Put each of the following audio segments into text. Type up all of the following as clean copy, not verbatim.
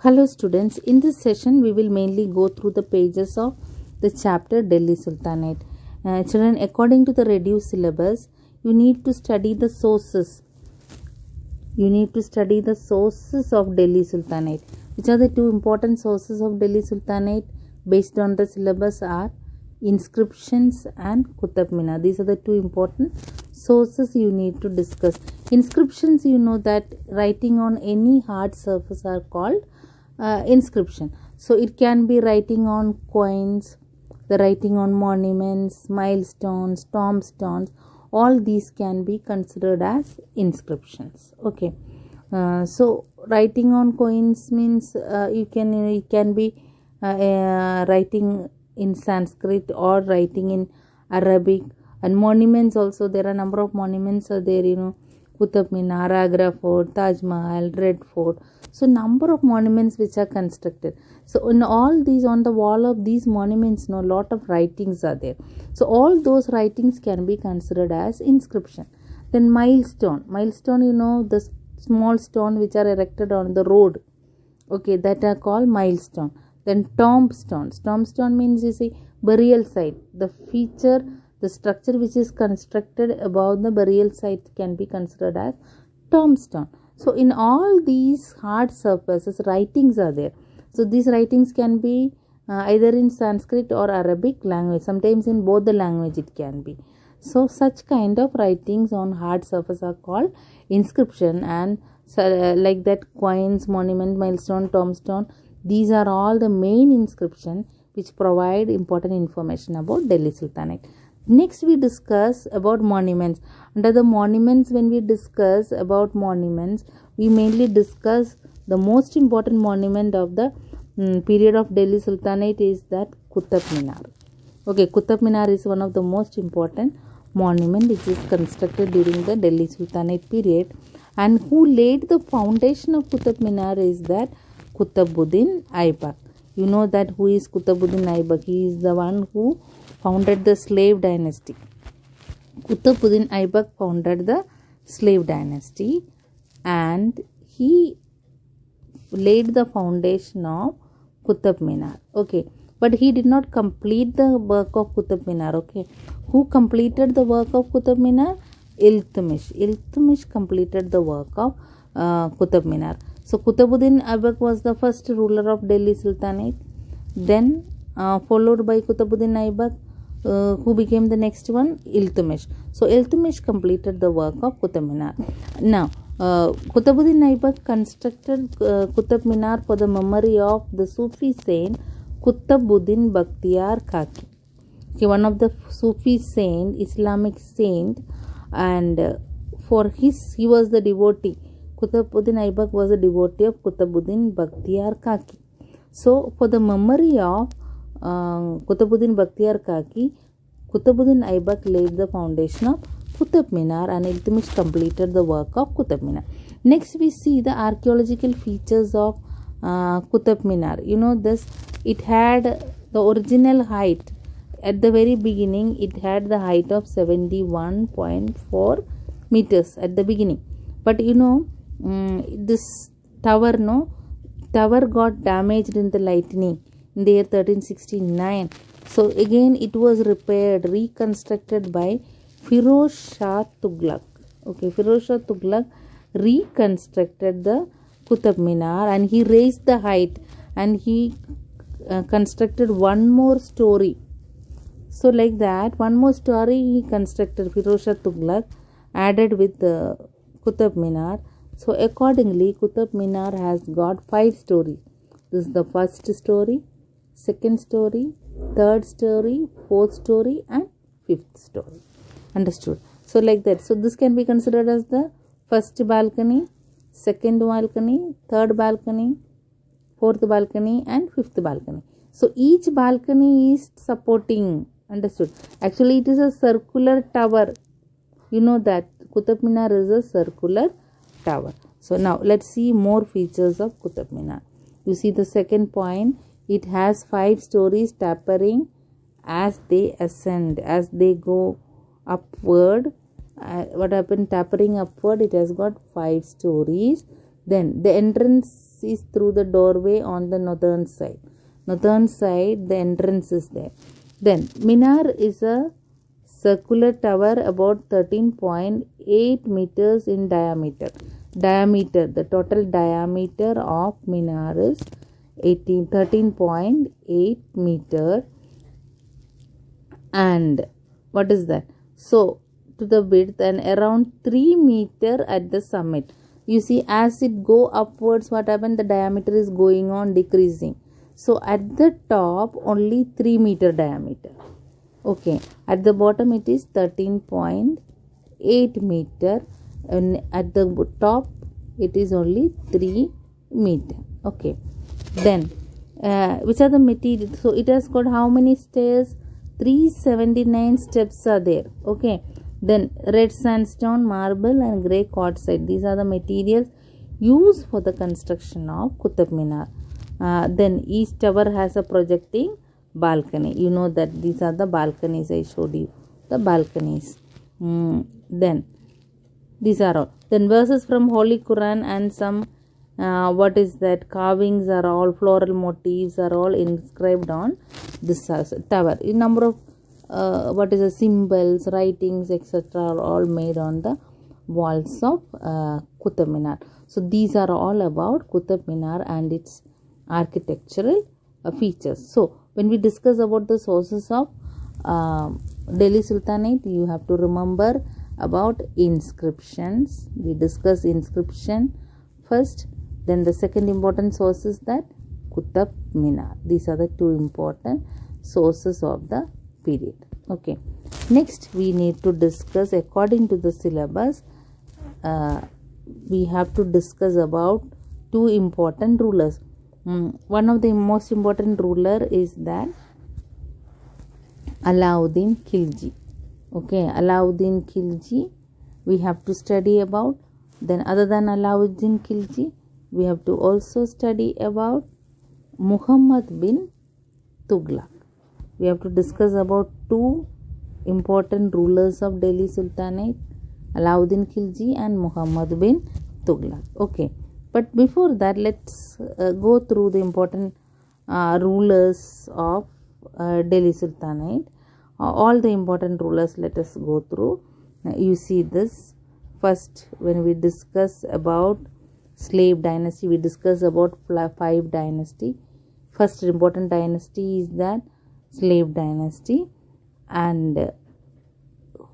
Hello students, in this session we will mainly go through the pages of the chapter Delhi Sultanate. Children, according to the reduced syllabus, you need to study the sources. You need to study the sources of Delhi Sultanate. Which are the two important sources of Delhi Sultanate based on the syllabus are inscriptions and Qutub Minar. These are the two important sources you need to discuss. Inscriptions, you know that writing on any hard surface are called inscription. So it can be writing on coins, the writing on monuments, milestones, tombstones. All these can be considered as inscriptions. Okay. So writing on coins means it can be writing in Sanskrit or writing in Arabic. And monuments also, there are number of monuments are there, Qutub Minar, Agra Fort, Taj Mahal, Red Fort. So number of monuments which are constructed. So in all these, on the wall of these monuments, lot of writings are there. So all those writings can be considered as inscription. Then milestone, the small stone which are erected on the road. Okay, that are called milestone. Then tombstones. Tombstone means burial site. The feature, the structure which is constructed above the burial site can be considered as tombstone. So in all these hard surfaces, writings are there. So these writings can be either in Sanskrit or Arabic language. Sometimes in both the language it can be. So such kind of writings on hard surface are called inscription, and like that coins, monument, milestone, tombstone. These are all the main inscription which provide important information about Delhi Sultanate. Next we discuss about monuments. Under the monuments, when we discuss about monuments, we mainly discuss the most important monument of the period of Delhi Sultanate is that Qutub Minar. Okay, Qutub Minar is one of the most important monument which is constructed during the Delhi Sultanate period. And who laid the foundation of Qutub Minar is that Qutbuddin Aibak. You know that who is Qutbuddin Aibak? He is the one who founded the slave dynasty. Qutbuddin Aibak founded the slave dynasty, and he laid the foundation of Qutub Minar. Okay, but he did not complete the work of Qutub Minar. Okay, who completed the work of Qutub Minar? Iltutmish. Iltutmish completed the work of Qutub Minar. So Qutbuddin Aibak was the first ruler of Delhi Sultanate. Then followed by Qutbuddin Aibak, who became the next one? Iltutmish. So Iltutmish completed the work of Qutub Minar. Now Qutbuddin Aibak constructed Qutub Minar for the memory of the Sufi saint Qutbuddin Bakhtiyar Kaki. Okay, one of the Sufi saint, Islamic saint, and he was the devotee. Qutbuddin Aibak was a devotee of Qutbuddin Bakhtiyar Kaki. So for the memory of Qutbuddin Bakhtiyar Kaki, Qutbuddin Aibak laid the foundation of Qutub Minar, and Iltutmish completed the work of Qutub Minar. Next we see the archaeological features of Qutub Minar. It had the original height. At the very beginning, it had the height of 71.4 meters at the beginning. But this tower got damaged in the lightning in the year 1369. So again it was repaired, reconstructed by Firoz Shah Tughlaq. Okay, Firoz Shah Tughlaq reconstructed the Qutub Minar, and he raised the height, and he constructed one more story. So like that, one more story he constructed, Firoz Shah Tughlaq added with the Qutub Minar. So accordingly, Qutub Minar has got 5 stories. This is the first story, second story, third story, fourth story, and fifth story. Understood? So like that. So this can be considered as the first balcony, second balcony, third balcony, fourth balcony, and fifth balcony. So each balcony is supporting. Understood? Actually, it is a circular tower. You know that Qutub Minar is a circular tower. So now let's see more features of Qutub Minar. You see the second point. It has 5 stories tapering as they ascend, as they go upward. What happened? Tapering upward, it has got 5 stories. Then the entrance is through the doorway on the northern side. Northern side, the entrance is there. Then Minar is a circular tower about 13.8 meters in diameter. The total diameter of Minar is 13.8 meter. And what is that? So to the width and around 3 meter at the summit. You see, as it go upwards, what happened? The diameter is going on decreasing. So at the top only 3 meter diameter. Okay, at the bottom it is 13.8 meter, and at the top it is only 3 meter. Okay, then which are the materials? So it has got how many stairs? 379 steps are there. Okay, then red sandstone, marble and grey quartzite. These are the materials used for the construction of Qutub Minar. Then each tower has a projecting balcony. You know that these are the balconies. I showed you the balconies. Then these are all. Then verses from Holy Quran and some what is that? Carvings are all, floral motifs are all inscribed on this tower. A number of what is the symbols, writings, etc. are all made on the walls of Qutub Minar. So these are all about Qutub Minar and its architectural features. So when we discuss about the sources of Delhi Sultanate, you have to remember about inscriptions. We discuss inscription first, then the second important source is that Qutub Minar. These are the two important sources of the period. Okay, next we need to discuss, according to the syllabus, we have to discuss about two important rulers. One of the most important ruler is that Alauddin Khilji. Okay, Alauddin Khilji we have to study about. Then other than Alauddin Khilji, we have to also study about Muhammad bin Tughlaq. We have to discuss about two important rulers of Delhi Sultanate, Alauddin Khilji and Muhammad bin Tughlaq. Okay, but before that, let's go through the important rulers of Delhi Sultanate. All the important rulers, let us go through. You see this. First, when we discuss about slave dynasty, we discuss about 5 dynasty. First important dynasty is that slave dynasty, and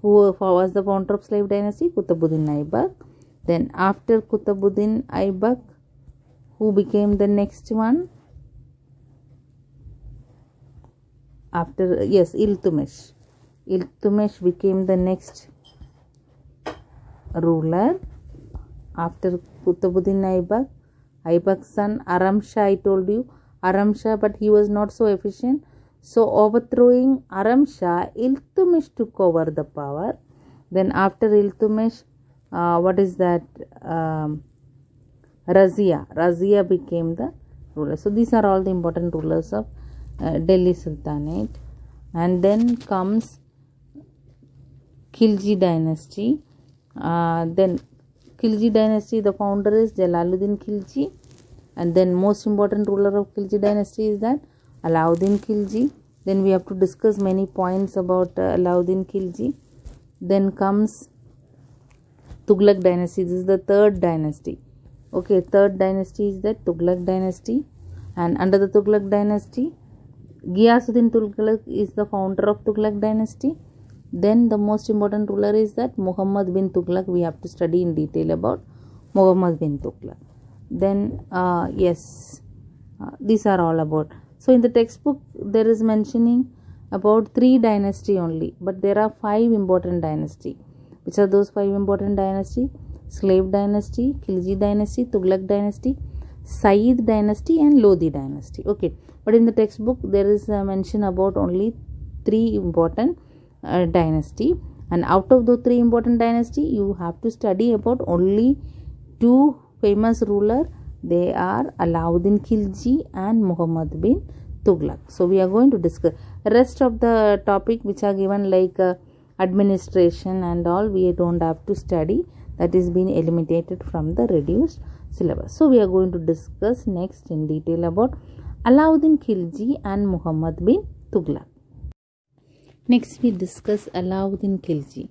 who was the founder of slave dynasty? Qutbuddin Aibak. Then after Qutbuddin Aibak, who became the next one? After, yes, Iltutmish. Iltutmish became the next ruler after Qutbuddin Aibak. Aibak's son Aram Shah, I told you, Aram Shah, but he was not so efficient. So overthrowing Aram Shah, Iltutmish took over the power. Then after Iltutmish, what is that? Razia became the ruler. So these are all the important rulers of Delhi Sultanate. And then comes Khilji dynasty. Then Khilji dynasty, the founder is Jalaluddin Khilji. And then most important ruler of Khilji dynasty is that Alauddin Khilji. Then we have to discuss many points about Alauddin Khilji. Then comes Tughlaq dynasty. This is the third dynasty. Okay, third dynasty is the Tughlaq dynasty. And under the Tughlaq dynasty, Ghiyasuddin Tughlaq is the founder of Tughlaq dynasty. Then the most important ruler is that Muhammad bin Tughlaq. We have to study in detail about Muhammad bin Tughlaq. Then these are all about. So in the textbook there is mentioning about 3 dynasty only, but there are 5 important dynasty. Which are those 5 important dynasty? Slave dynasty, Khilji dynasty, Tughlaq dynasty, Sayyid dynasty and Lodi dynasty. Okay, but in the textbook there is a mention about only 3 important dynasty, and out of those 3 important dynasty you have to study about only 2 famous ruler. They are Alauddin Khilji and Muhammad bin Tughlaq. So we are going to discuss rest of the topic which are given like administration and all. We don't have to study. That is being eliminated from the reduced syllabus. So we are going to discuss next in detail about Alauddin Khilji and Muhammad bin Tughlaq. Next we discuss Alauddin Khilji.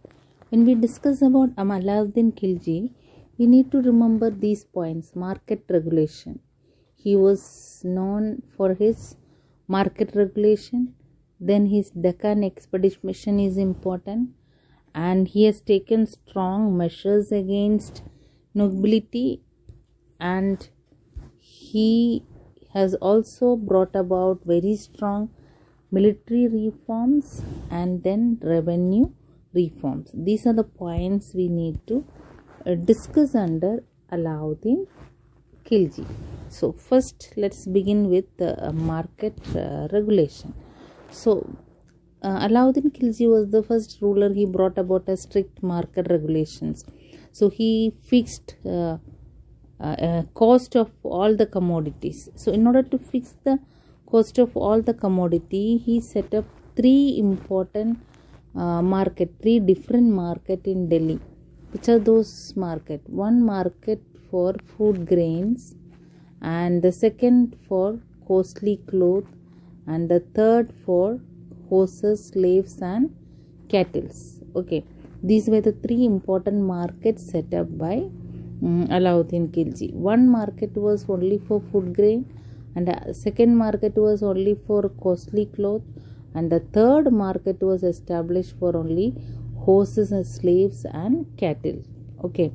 When we discuss about Alauddin Khilji, we need to remember these points. Market regulation. He was known for his market regulation. Then his Deccan expedition is important, and he has taken strong measures against nobility, and he has also brought about very strong military reforms and then revenue reforms. These are the points we need to discuss under Alauddin Khilji. So first let's begin with the market regulation. So Alauddin Khilji was the first ruler. He brought about a strict market regulations. So he fixed cost of all the commodities. So in order to fix the cost of all the commodity, he set up three important three different market in Delhi. Which are those market? One market for food grains, and the second for costly cloth, and the third for horses, slaves and cattle. Okay, these were the three important markets set up by Alauddin Khilji. One market was only for food grain, and the second market was only for costly cloth, and the third market was established for only horses and slaves and cattle. Okay,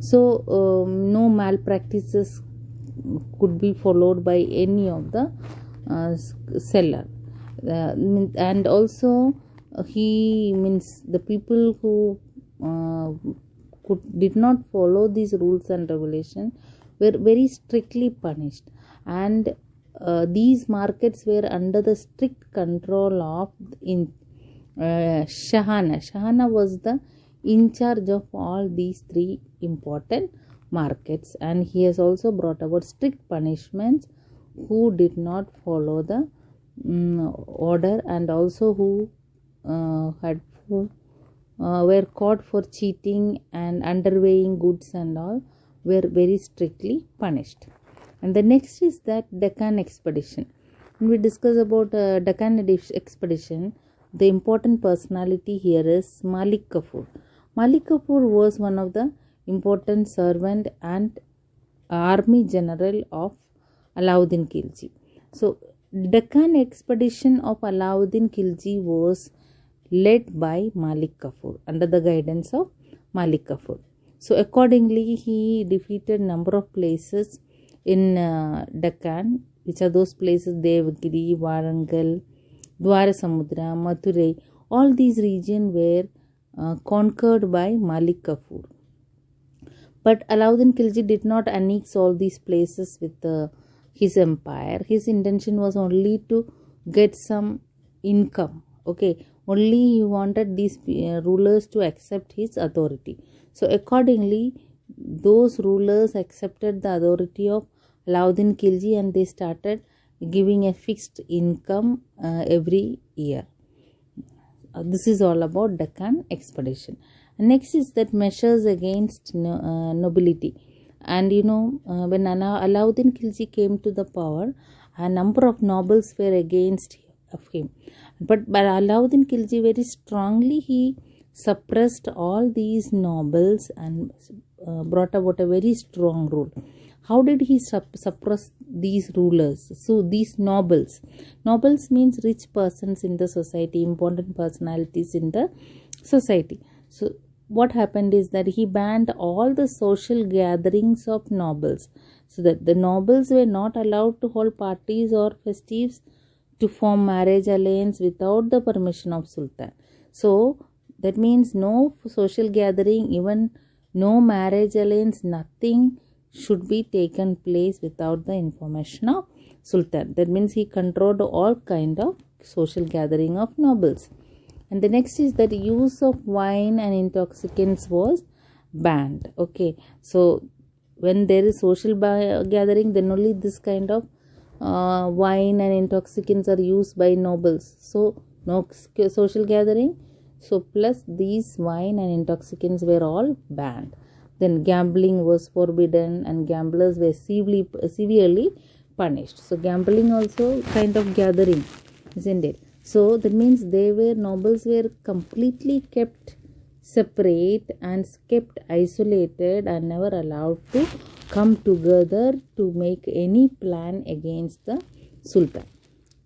so no malpractices could be followed by any of the seller, and also he means the people who did not follow these rules and regulations were very strictly punished, and these markets were under the strict control of Shahana. Shahana was the in charge of all these three important markets, and he has also brought about strict punishments who did not follow the order, and also who were caught for cheating and underweighing goods and all were very strictly punished. And the next is that Deccan expedition. When we discuss about Deccan expedition, the important personality here is Malik Kafur. Malik Kafur was one of the important servant and army general of Alauddin Khilji. So Deccan expedition of Alauddin Khilji was led by Malik Kafur under the guidance of Malik Kafur. So accordingly, he defeated number of places in Deccan, which are those places: Devagiri, Warangal, Dwarasamudra, Mathurei. All these regions were conquered by Malik Kafur. But Alauddin Khilji did not annex all these places with his empire. His intention was only to get some income. Okay, only he wanted these rulers to accept his authority. So accordingly, those rulers accepted the authority of Alauddin Khilji, and they started giving a fixed income every year. This is all about Deccan expedition. Next is that measures against nobility. And when Alauddin Khilji came to the power, a number of nobles were against him. But by Alauddin Khilji, very strongly he suppressed all these nobles and brought about a very strong rule. How did he suppress these rulers? So these nobles means rich persons in the society, important personalities in the society. So what happened is that he banned all the social gatherings of nobles, so that the nobles were not allowed to hold parties or festives, to form marriage alliance without the permission of Sultan. So that means no social gathering, even no marriage alliance, nothing should be taken place without the information of Sultan. That means he controlled all kind of social gathering of nobles. And the next is that use of wine and intoxicants was banned. Okay, so when there is social gathering, then only this kind of wine and intoxicants are used by nobles. So no social gathering. So plus these wine and intoxicants were all banned. Then gambling was forbidden and gamblers were severely punished. So gambling also kind of gathering, isn't it? So that means nobles were completely kept separate and kept isolated and never allowed to come together to make any plan against the sultan.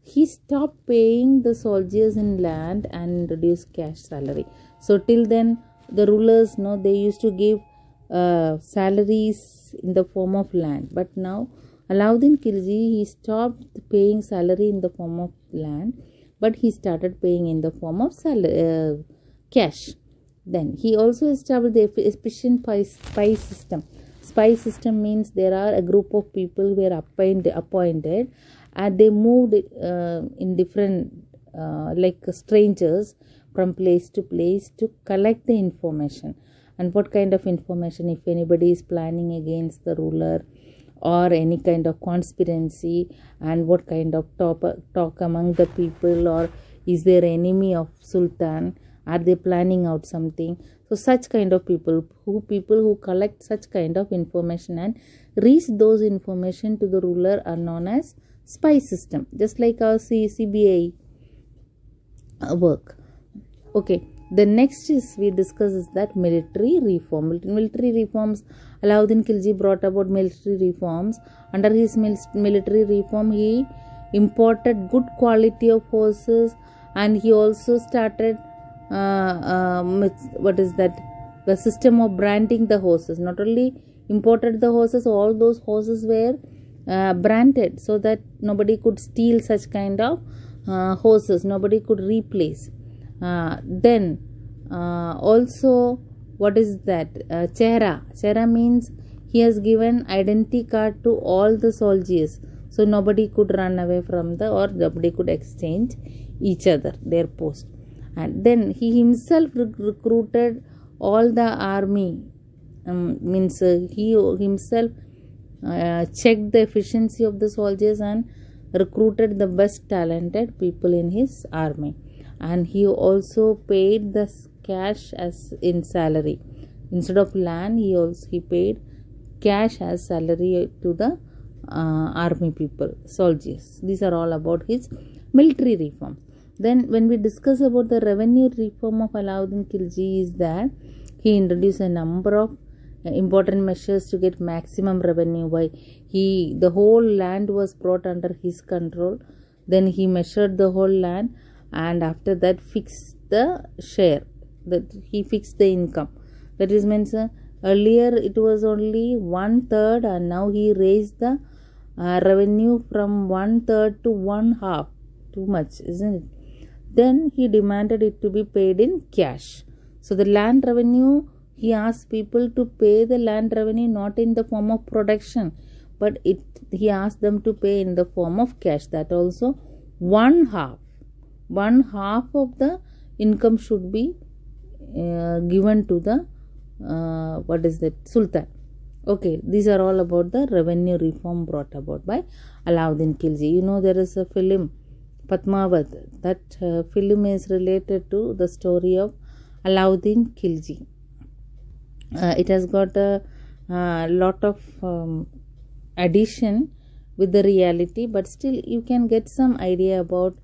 He stopped paying the soldiers in land and introduced cash salary. So till then the rulers they used to give salaries in the form of land, but now Alauddin Khilji, he stopped paying salary in the form of land, but he started paying in the form of cash. Then he also established the efficient spy system. Spy system means there are a group of people were appointed and they moved in different like strangers from place to place to collect the information. And what kind of information? If anybody is planning against the ruler or any kind of conspiracy, and what kind of talk among the people, or is there enemy of sultan, are they planning out something? So such kind of people who collect such kind of information and reach those information to the ruler are known as spy system, just like our CBI work. Okay, the next is we discuss is that military reform. Military reforms, Alauddin Khilji brought about military reforms. Under his military reform, he imported good quality of horses, and he also started the system of branding the horses. Not only imported the horses, all those horses were branded so that nobody could steal such kind of horses, nobody could replace. Then also, what is that? Chehra means he has given identity card to all the soldiers, so nobody could run away from or nobody could exchange each other their post. And then he himself recruited all the army. He himself checked the efficiency of the soldiers and recruited the best talented people in his army. And he also paid the cash as in salary. Instead of land, he paid cash as salary to the army people, soldiers. These are all about his military reform. Then when we discuss about the revenue reform of Alauddin Khilji, is that he introduced a number of important measures to get maximum revenue. By the whole land was brought under his control. Then he measured the whole land, and after that fixed the share, that he fixed the income. That is means earlier it was only 1/3, and now he raised the revenue from 1/3 to 1/2. Too much, isn't it? Then he demanded it to be paid in cash. So the land revenue, he asked people to pay the land revenue not in the form of production, but he asked them to pay in the form of cash. That also 1/2 of the income should be given to the sultan. Okay, these are all about the revenue reform brought about by Alauddin Khilji. There is a film Padmavat. That film is related to the story of Alauddin Khilji. It has got a lot of addition with the reality, but still you can get some idea about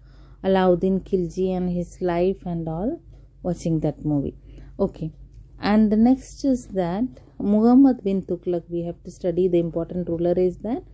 Alauddin Khilji and his life and all watching that movie. Okay, and the next is that Muhammad bin Tughlaq. We have to study the important ruler is that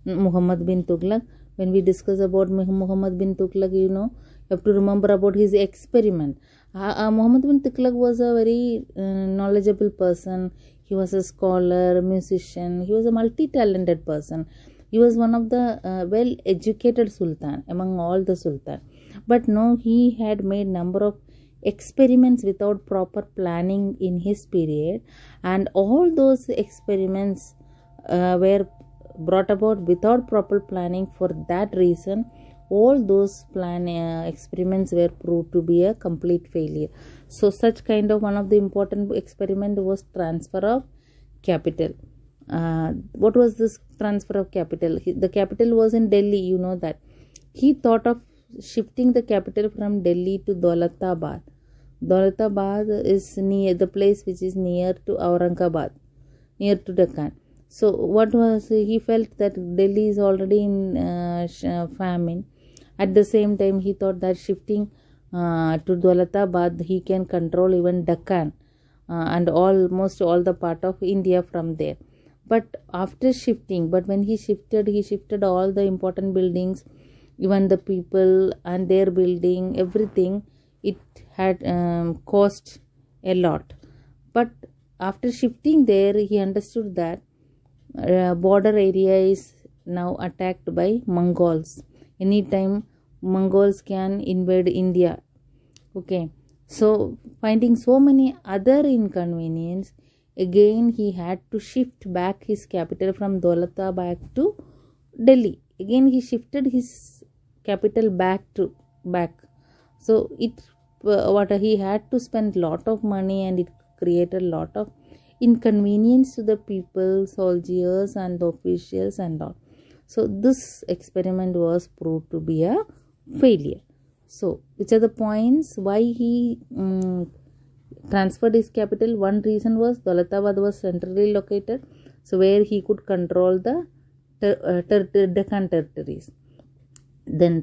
Muhammad bin Tughlaq. When we discuss about Muhammad bin Tughlaq, you have to remember about his experiment. Muhammad bin Tughlaq was a very knowledgeable person. He was a scholar, musician. He was a multi-talented person. He was one of the well-educated sultan among all the sultan. But no, he had made number of experiments without proper planning in his period, and all those experiments were brought about without proper planning. For that reason, all those experiments were proved to be a complete failure. So such kind of one of the important experiment was transfer of capital. What was this transfer of capital? The capital was in Delhi, you know that. He thought of shifting the capital from Delhi to Daulatabad. Daulatabad is near the place which is near to Aurangabad. near to Deccan. So what was, he felt that Delhi is already in famine. At the same time, he thought that shifting to Dawlatabad, he can control even Deccan and almost all the part of India from there. But after shifting, but when he shifted all the important buildings, even the people and their building, everything. It had cost a lot. But after shifting there, he understood that border area is now attacked by Mongols. Anytime Mongols can invade India. Okay, so finding so many other inconvenience, again he had to shift back his capital from Dawlatabad to Delhi. Again he shifted his capital back. So it what he had to spend lot of money, and it created lot of inconvenience to the people, soldiers and the officials and all. So this experiment was proved to be a failure. So which are the points why he transferred his capital? One reason was Dawlatabad was centrally located, so where he could control the Deccan territories. Then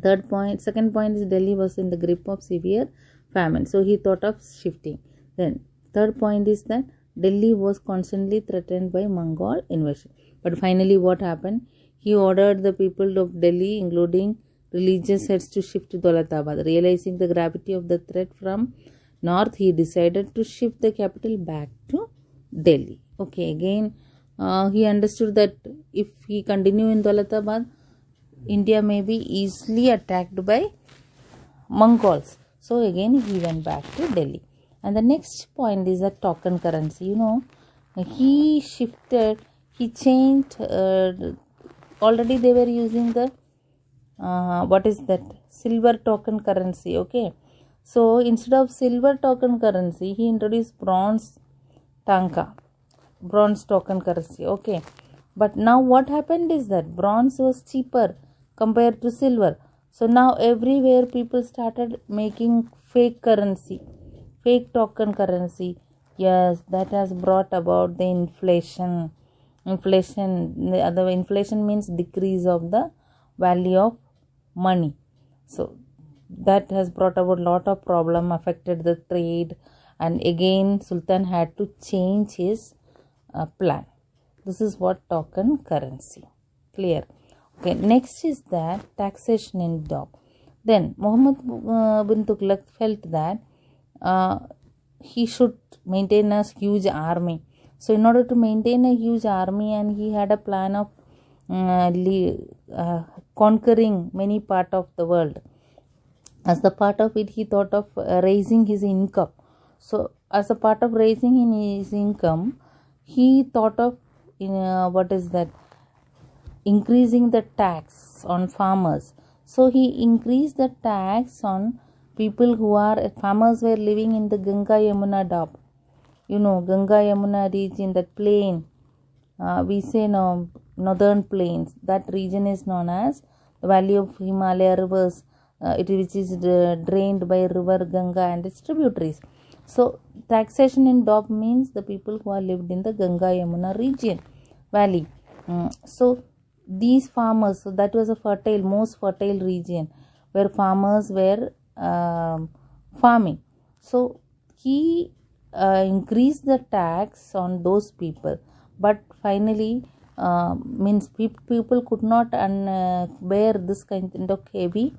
second point is Delhi was in the grip of severe famine, so he thought of shifting. Then third point is that Delhi was constantly threatened by Mongol invasion. But finally what happened? He ordered the people of Delhi, including religious heads, to shift to Dawlatabad. Realizing the gravity of the threat from north, he decided to shift the capital back to Delhi. Okay, again he understood that if he continue in Dawlatabad, India may be easily attacked by Mongols. So again he went back to Delhi. And the next point is the token currency. He changed, already they were using the what is that, silver token currency. Okay, so instead of silver token currency, he introduced bronze token currency. Okay, but now what happened is that bronze was cheaper compared to silver. So now everywhere people started making fake token currency. Yes, that has brought about the inflation. The inflation means decrease of the value of money. So that has brought about lot of problem, affected the trade, and again Sultan had to change his plan. This is what token currency. Clear? Okay, next is that taxation in Dob. Then Muhammad bin Tughlaq felt that he should maintain a huge army. So in order to maintain a huge army, and he had a plan of conquering many part of the world. As the part of it, he thought of raising his income. So as a part of raising his income, he thought of increasing the tax on farmers. So he increased the tax on people who are farmers were living in the Ganga Yamuna Doab. Ganga Yamuna region, that plain, we say no, northern plains, that region is known as the valley of Himalaya rivers, which is drained by river Ganga and its tributaries. So taxation in Doab means the people who are lived in the Ganga Yamuna region, valley. So these farmers, so that was a most fertile region where farmers were farming. So he increased the tax on those people, but finally means people could not bear this kind of heavy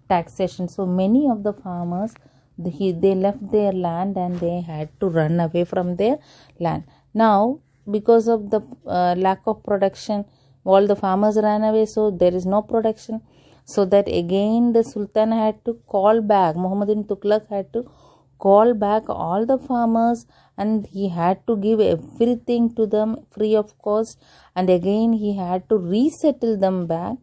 taxation. So many of the farmers, they left their land and they had to run away from their land. Now because of the lack of production, all the farmers ran away, so there is no production. So that again the Sultan had to call back, Muhammad bin Tughlaq had to call back all the farmers, and he had to give everything to them free of cost, and again he had to resettle them back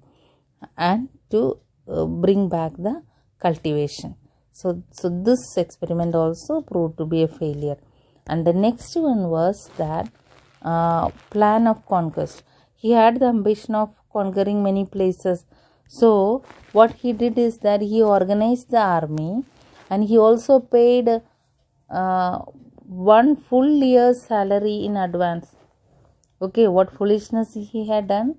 and to bring back the cultivation. So this experiment also proved to be a failure. And the next one was that plan of conquest. He had the ambition of conquering many places. So what he did is that he organized the army, and he also paid 1 full year's salary in advance. Okay, what foolishness he had done.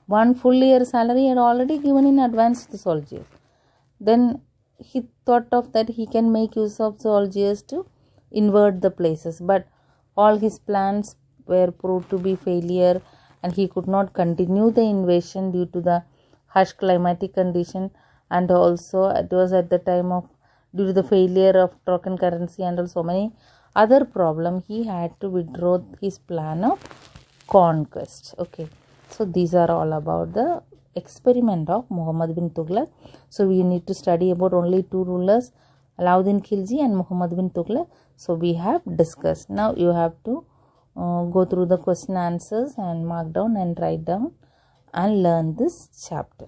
1 full year salary had already given in advance to the soldiers. Then he thought of that he can make use of soldiers to invert the places, but all his plans were proved to be failure, and he could not continue the invasion due to the harsh climatic condition, and also it was at the time of due to the failure of token currency and also many other problem. He had to withdraw his plan of conquest. Okay, so these are all about the experiment of Muhammad bin Tughlaq. So we need to study about only 2 rulers, Alauddin Khilji and Muhammad bin Tughlaq. So we have discussed. Now you have to go through the question answers and mark down and write down and learn this chapter.